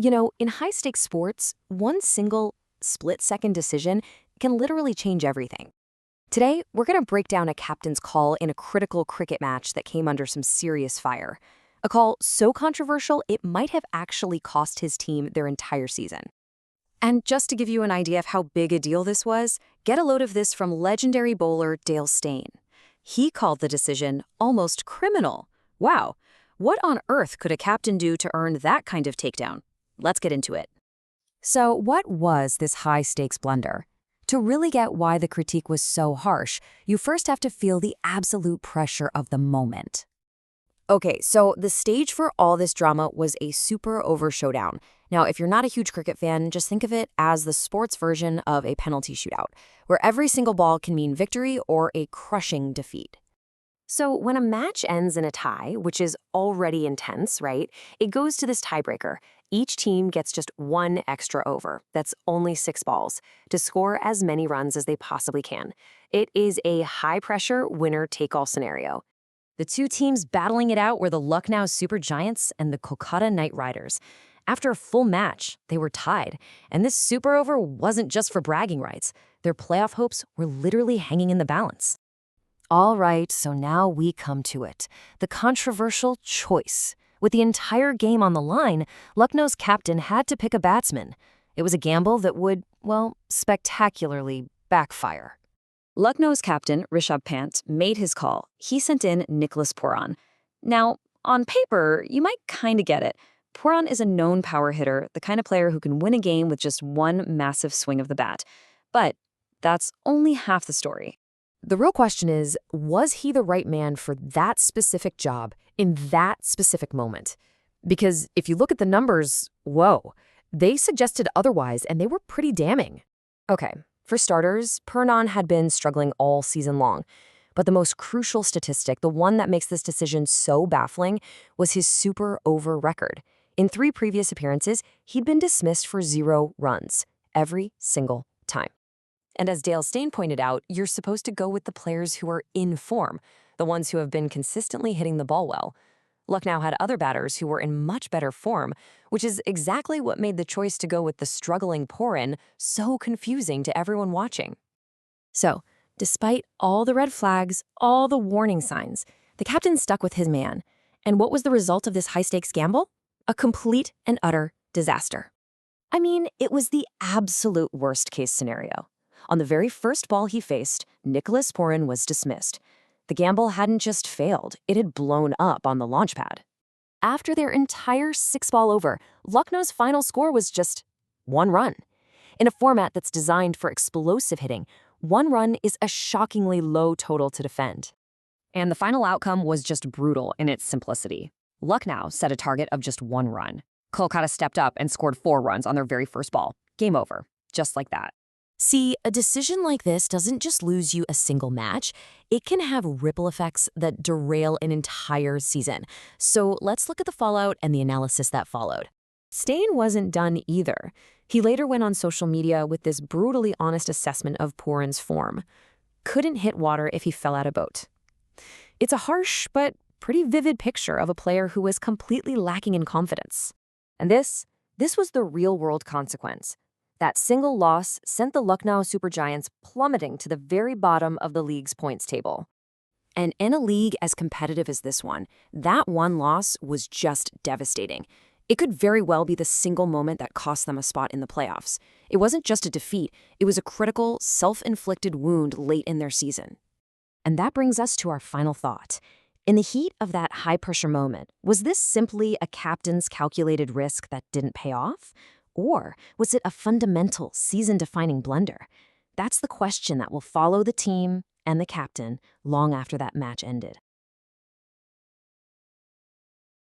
In high-stakes sports, one single split-second decision can literally change everything. Today, we're going to break down a captain's call in a critical cricket match that came under some serious fire. A call so controversial, it might have actually cost his team their entire season. And just to give you an idea of how big a deal this was, get a load of this from legendary bowler Dale Steyn. He called the decision almost criminal. Wow, what on earth could a captain do to earn that kind of takedown? Let's get into it. So what was this high-stakes blunder? To really get why the critique was so harsh, you first have to feel the absolute pressure of the moment. Okay, so the stage for all this drama was a Super Over showdown. Now, if you're not a huge cricket fan, just think of it as the sports version of a penalty shootout, where every single ball can mean victory or a crushing defeat. So when a match ends in a tie, which is already intense, right, it goes to this tiebreaker. Each team gets just one extra over, that's only 6 balls, to score as many runs as they possibly can. It is a high-pressure winner-take-all scenario. The two teams battling it out were the Lucknow Super Giants and the Kolkata Knight Riders. After a full match, they were tied, and this Super Over wasn't just for bragging rights. Their playoff hopes were literally hanging in the balance. All right, so now we come to it. The controversial choice. With the entire game on the line, Lucknow's captain had to pick a batsman. It was a gamble that would, well, spectacularly backfire. Lucknow's captain, Rishabh Pant, made his call. He sent in Nicholas Pooran. Now, on paper, you might kind of get it. Pooran is a known power hitter, the kind of player who can win a game with just one massive swing of the bat. But that's only half the story. The real question is, was he the right man for that specific job in that specific moment? Because if you look at the numbers, whoa, they suggested otherwise, and they were pretty damning. Okay, for starters, Pooran had been struggling all season long. But the most crucial statistic, the one that makes this decision so baffling, was his Super Over record. In 3 previous appearances, he'd been dismissed for 0 runs, every single time. And as Dale Steyn pointed out, you're supposed to go with the players who are in form, the ones who have been consistently hitting the ball well. Lucknow had other batters who were in much better form, which is exactly what made the choice to go with the struggling Pooran so confusing to everyone watching. So, despite all the red flags, all the warning signs, the captain stuck with his man. And what was the result of this high-stakes gamble? A complete and utter disaster. I mean, it was the absolute worst-case scenario. On the very first ball he faced, Nicholas Pooran was dismissed. The gamble hadn't just failed, it had blown up on the launch pad. After their entire 6-ball over, Lucknow's final score was just 1 run. In a format that's designed for explosive hitting, 1 run is a shockingly low total to defend. And the final outcome was just brutal in its simplicity. Lucknow set a target of just 1 run. Kolkata stepped up and scored 4 runs on their very first ball. Game over. Just like that. See, a decision like this doesn't just lose you a single match, it can have ripple effects that derail an entire season. So let's look at the fallout and the analysis that followed. Steyn wasn't done either. He later went on social media with this brutally honest assessment of Pooran's form. Couldn't hit water if he fell out of boat. It's a harsh but pretty vivid picture of a player who was completely lacking in confidence. And this was the real-world consequence. That single loss sent the Lucknow Super Giants plummeting to the very bottom of the league's points table. And in a league as competitive as this one, that one loss was just devastating. It could very well be the single moment that cost them a spot in the playoffs. It wasn't just a defeat, it was a critical, self-inflicted wound late in their season. And that brings us to our final thought. In the heat of that high-pressure moment, was this simply a captain's calculated risk that didn't pay off? Or was it a fundamental, season-defining blunder? That's the question that will follow the team and the captain long after that match ended.